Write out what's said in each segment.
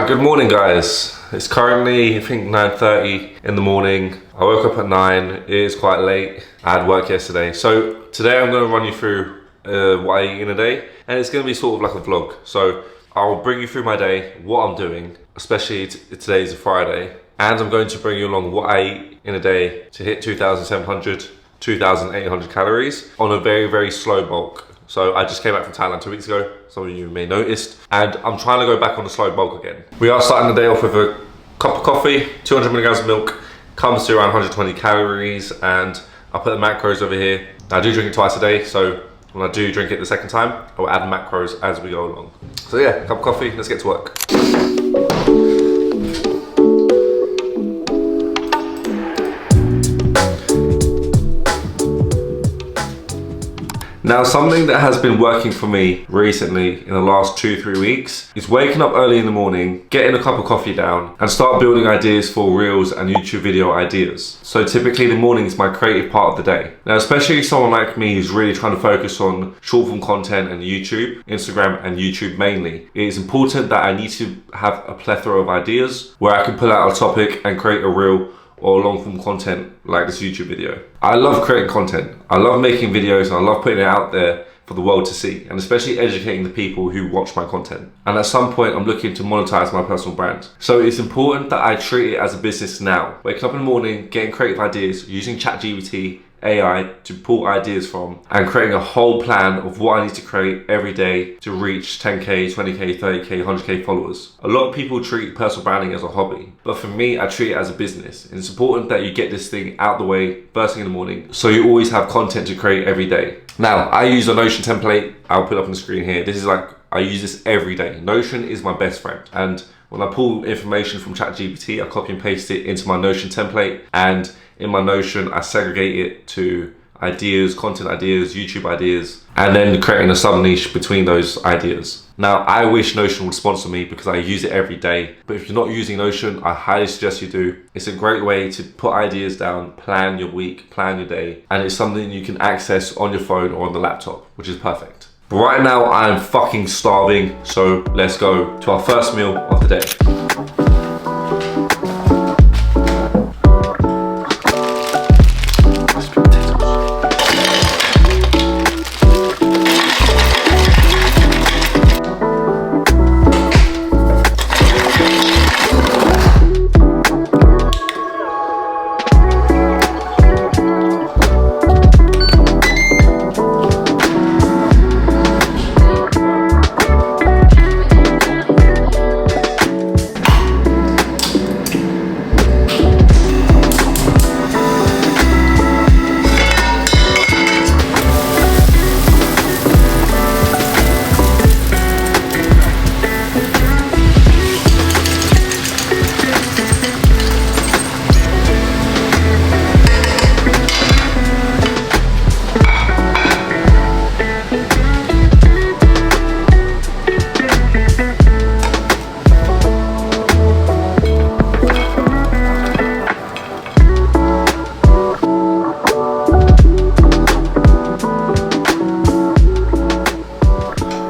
Right, good morning guys. It's currently, I think, 9:30 in the morning. I woke up at 9, it is quite late. I had work yesterday. So today I'm gonna run you through what I eat in a day, and it's gonna be sort of like a vlog. So I'll bring you through my day, what I'm doing, especially today is a Friday, and I'm going to bring you along what I eat in a day to hit 2,700, 2,800 calories on a very, very slow bulk. So I just came back from Thailand 2 weeks ago, some of you may noticed, and I'm trying to go back on the slow bulk again. We are starting the day off with a cup of coffee, 200 milligrams of milk, comes to around 120 calories, and I'll put the macros over here. I do drink it twice a day, so when I do drink it the second time, I'll add macros as we go along. So yeah, cup of coffee, let's get to work. Now, something that has been working for me recently in the last 2-3 weeks is waking up early in the morning, getting a cup of coffee down, and start building ideas for reels and YouTube video ideas. So typically the morning is my creative part of the day. Now, especially someone like me who's really trying to focus on short form content and YouTube, Instagram and YouTube mainly, it is important that I need to have a plethora of ideas where I can pull out a topic and create a reel or long form content like this YouTube video. I love creating content. I love making videos and I love putting it out there for the world to see, and especially educating the people who watch my content. And at some point I'm looking to monetize my personal brand. So it's important that I treat it as a business now. Waking up in the morning, getting creative ideas, using ChatGPT, AI to pull ideas from, and creating a whole plan of what I need to create every day to reach 10k, 20k, 30k, 100k followers. A lot of people treat personal branding as a hobby, but for me, I treat it as a business. And it's important that you get this thing out the way first thing in the morning, so you always have content to create every day. Now, I use a Notion template. I'll put up on the screen here. This is like, I use this every day. Notion is my best friend. And when I pull information from ChatGPT, I copy and paste it into my Notion template, and in my Notion, I segregate it to ideas, content ideas, YouTube ideas, and then creating a sub niche between those ideas. Now, I wish Notion would sponsor me because I use it every day. But if you're not using Notion, I highly suggest you do. It's a great way to put ideas down, plan your week, plan your day, and it's something you can access on your phone or on the laptop, which is perfect. But right now, I'm fucking starving, so let's go to our first meal of the day.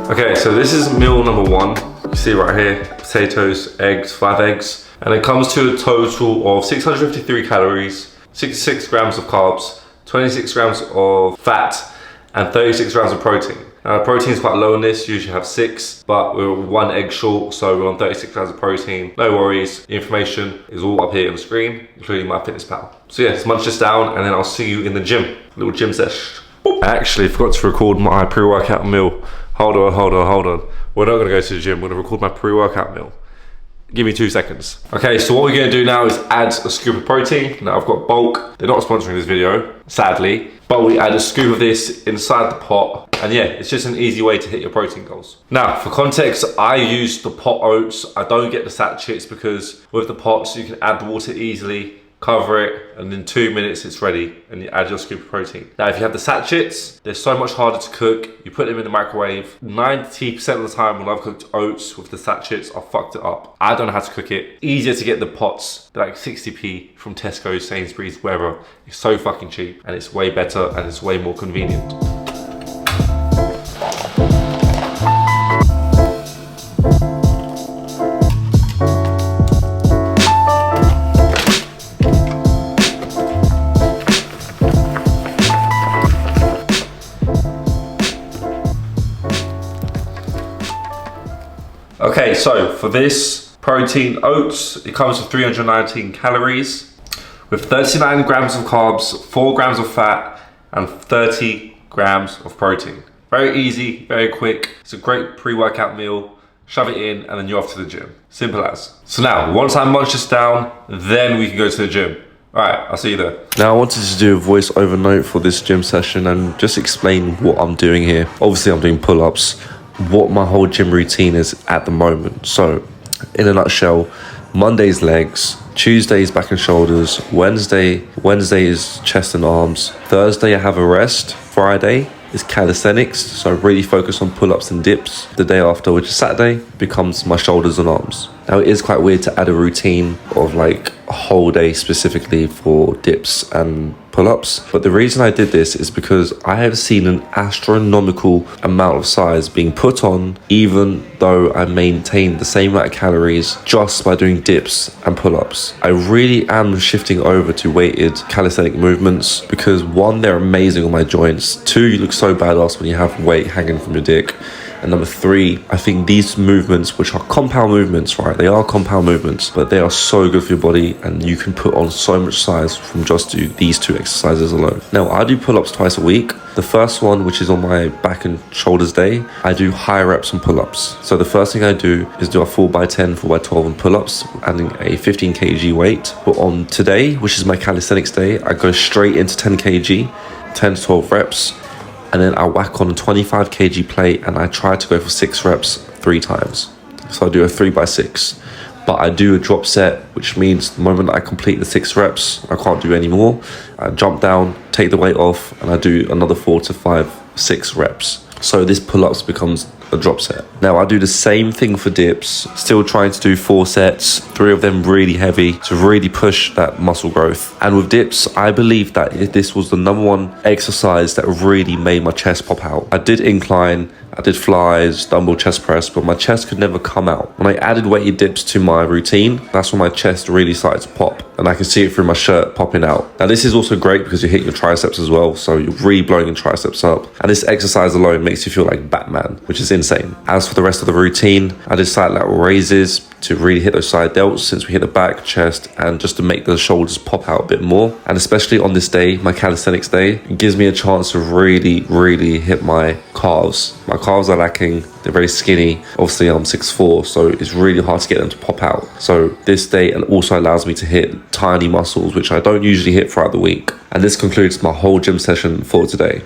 Okay, so this is meal number 1. You see right here, potatoes, eggs, 5 eggs. And it comes to a total of 653 calories, 66 grams of carbs, 26 grams of fat, and 36 grams of protein. Now, protein is quite low in this, you usually have 6, but we're 1 egg short, so we're on 36 grams of protein. No worries, the information is all up here on the screen, including my fitness pal. So yeah, let's munch this down, and then I'll see you in the gym. A little gym sesh. I actually forgot to record my pre-workout meal. Hold on. We're not gonna go to the gym, we're gonna record my pre-workout meal. Give me 2 seconds. Okay, so what we're gonna do now is add a scoop of protein. Now I've got bulk, they're not sponsoring this video, sadly, but we add a scoop of this inside the pot. And yeah, it's just an easy way to hit your protein goals. Now, for context, I use the pot oats. I don't get the sachets because with the pots, you can add water easily, cover it, and in 2 minutes it's ready, and you add your scoop of protein. Now, if you have the sachets, they're so much harder to cook. You put them in the microwave. 90% of the time when I've cooked oats with the sachets, I've fucked it up. I don't know how to cook it. Easier to get the pots. They're like 60p from Tesco, Sainsbury's, wherever. It's so fucking cheap, and it's way better, and it's way more convenient. so for this protein oats, it comes with 319 calories with 39 grams of carbs, 4 grams of fat, and 30 grams of protein. Very easy, very quick. It's a great pre-workout meal. Shove it in and then you're off to the gym. Simple as. So now, once I munch this down, then we can go to the gym. All right, I'll see you there. Now I wanted to do a voice-over note for this gym session and just explain what I'm doing here. Obviously I'm doing pull-ups, what my whole gym routine is at the moment. So in a nutshell, Monday's legs, Tuesday's back and shoulders, Wednesday is chest and arms, Thursday I have a rest, Friday is calisthenics, so I really focus on pull-ups and dips. The day after, which is Saturday, becomes my shoulders and arms. Now it is quite weird to add a routine of like a whole day specifically for dips and pull-ups, but the reason I did this is because I have seen an astronomical amount of size being put on even though I maintain the same amount of calories just by doing dips and pull-ups. I really am shifting over to weighted calisthenic movements because one, they're amazing on my joints, two, you look so badass when you have weight hanging from your dick, and number three, I think these movements, which are compound movements, right? They are compound movements, but they are so good for your body and you can put on so much size from just do these two exercises alone. Now, I do pull-ups twice a week. The first one, which is on my back and shoulders day, I do high reps and pull-ups. So the first thing I do is do a 4x10, 4x12 and pull-ups, adding a 15 kg weight. But on today, which is my calisthenics day, I go straight into 10 kg, 10 to 12 reps. And then I whack on a 25 kg plate and I try to go for 6 reps 3 times. So I do a 3x6. But I do a drop set, which means the moment I complete the 6 reps, I can't do any more. I jump down, take the weight off, and I do another 4 to 5, 6 reps. So this pull-ups becomes a drop set. Now I do the same thing for dips, still trying to do 4 sets, 3 of them really heavy to really push that muscle growth. And with dips, I believe that this was the #1 exercise that really made my chest pop out. I did incline, I did flies, dumbbell chest press, but my chest could never come out. When I added weighted dips to my routine, that's when my chest really started to pop. And I can see it through my shirt popping out. Now this is also great because you hit your triceps as well, so you're really blowing your triceps up. And this exercise alone makes you feel like Batman, which is insane. As for the rest of the routine, I did side lateral raises to really hit those side delts since we hit the back, chest, and just to make the shoulders pop out a bit more. And especially on this day, my calisthenics day, it gives me a chance to really hit my calves. My calves are lacking, they're very skinny. Obviously I'm 6'4", so it's really hard to get them to pop out. So this day also allows me to hit tiny muscles, which I don't usually hit throughout the week. And this concludes my whole gym session for today.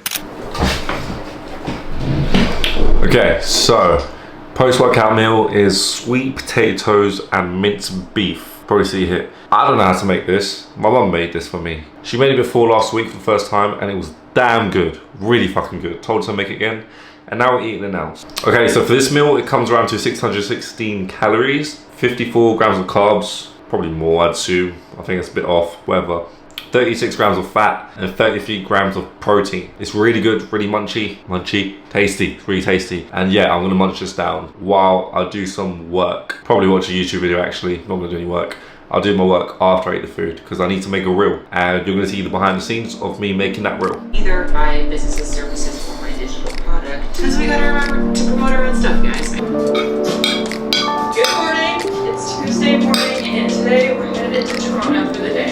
Okay, so post-workout meal is sweet potatoes and minced beef. Probably see here. I don't know how to make this. My mum made this for me. She made it before last week for the first time and it was damn good. Really fucking good. Told her to make it again. And now we're eating it now. Okay, so for this meal, it comes around to 616 calories, 54 grams of carbs, probably more I'd assume. I think it's a bit off, whatever. 36 grams of fat and 33 grams of protein. It's really good, really munchy, tasty, it's really tasty. And yeah, I'm gonna munch this down while I do some work. Probably watch a YouTube video actually, not gonna do any work. I'll do my work after I eat the food because I need to make a reel. And you're gonna see the behind the scenes of me making that reel. Either my business's services for my digital product. Because we gotta remember to promote our own stuff, guys. Good morning, it's Tuesday morning and today we're headed to Toronto for the day.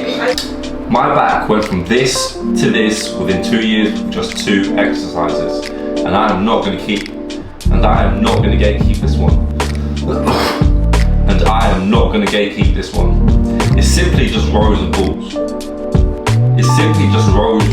My back went from this to this within 2 years with just 2 exercises. And I am not going to gatekeep this one. And I am not going to gatekeep this one. It's simply just rows and pulls. It's simply just rows.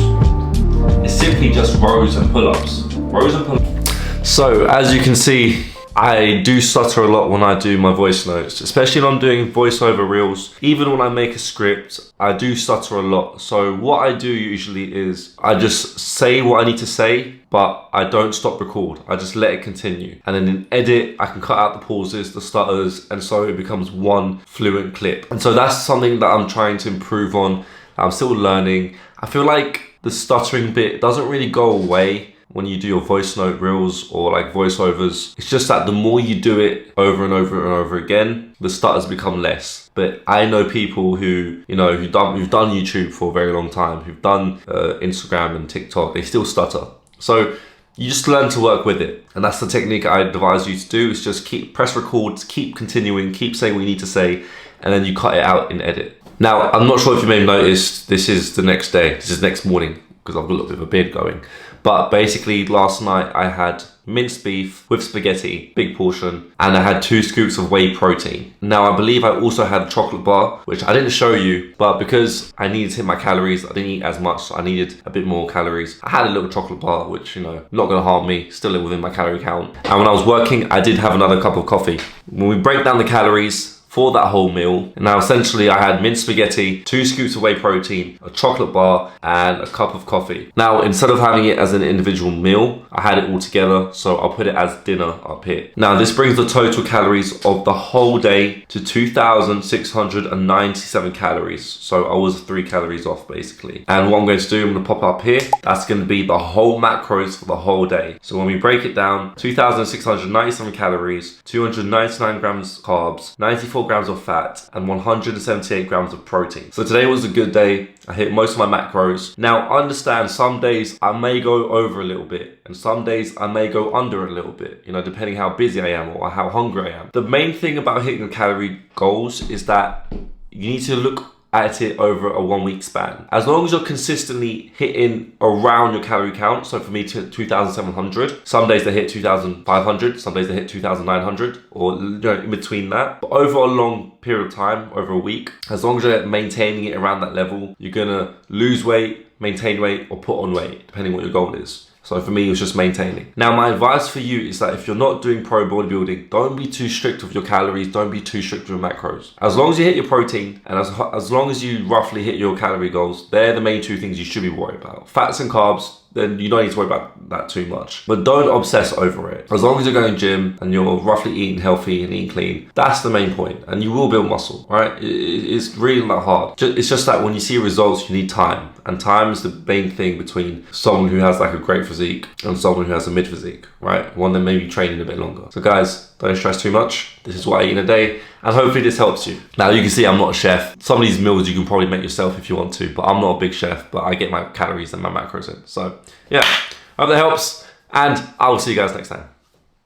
It's simply just rows and pull-ups. Rows and pull-ups. So as you can see, I do stutter a lot when I do my voice notes, especially when I'm doing voiceover reels. Even when I make a script, I do stutter a lot. So what I do usually is I just say what I need to say, but I don't stop record. I just let it continue. And then in edit, I can cut out the pauses, the stutters, and so it becomes one fluent clip. And so that's something that I'm trying to improve on. I'm still learning. I feel like the stuttering bit doesn't really go away when you do your voice note reels or like voiceovers. It's just that the more you do it over and over and over again, the stutters become less. But I know people who, you know, who've done YouTube for a very long time, who've done Instagram and TikTok, they still stutter. So You just learn to work with it. And that's the technique I advise you to do, is just press record, keep continuing, keep saying what you need to say, and then you cut it out in edit. Now, I'm not sure if you may have noticed, this is the next day, this is next morning, because I've got a little bit of a beard going. But basically last night I had minced beef with spaghetti, big portion, and I had 2 scoops of whey protein. Now I believe I also had a chocolate bar, which I didn't show you, but because I needed to hit my calories, I didn't eat as much, so I needed a bit more calories. I had a little chocolate bar, which, you know, not gonna harm me, still within my calorie count. And when I was working, I did have another cup of coffee. When we break down the calories for that whole meal, now essentially I had minced spaghetti, 2 scoops of whey protein, a chocolate bar, and a cup of coffee. Now, instead of having it as an individual meal, I had it all together, so I'll put it as dinner up here. Now, this brings the total calories of the whole day to 2,697 calories. So I was 3 calories off, basically. And what I'm going to do, I'm going to pop up here, that's going to be the whole macros for the whole day. So when we break it down, 2,697 calories, 299 grams carbs, 94 grams of fat, and 178 grams of protein. So today was a good day. I hit most of my macros. Now, understand, some days I may go over a little bit, and some days I may go under a little bit, you know, depending how busy I am or how hungry I am. The main thing about hitting the calorie goals is that you need to look at it over a 1 week span. As long as you're consistently hitting around your calorie count, so for me, 2,700, some days they hit 2,500, some days they hit 2,900, or, you know, in between that. But over a long period of time, over a week, as long as you're maintaining it around that level, you're gonna lose weight, maintain weight, or put on weight, depending what your goal is. So for me, it was just maintaining. Now, my advice for you is that if you're not doing pro bodybuilding, don't be too strict with your calories, don't be too strict with your macros. As long as you hit your protein, and as long as you roughly hit your calorie goals, they're the main 2 things you should be worried about. Fats and carbs, then you don't need to worry about that too much. But don't obsess over it. As long as you're going gym and you're roughly eating healthy and eating clean, that's the main point. And you will build muscle, right? It's really not hard. It's just that when you see results, you need time. And time is the main thing between someone who has like a great physique and someone who has a mid physique, right? One that may be training a bit longer. So guys, don't stress too much. This is what I eat in a day, and hopefully this helps you. Now, you can see I'm not a chef. Some of these meals you can probably make yourself if you want to, but I'm not a big chef, but I get my calories and my macros in. So yeah, I hope that helps, and I will see you guys next time.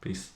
Peace.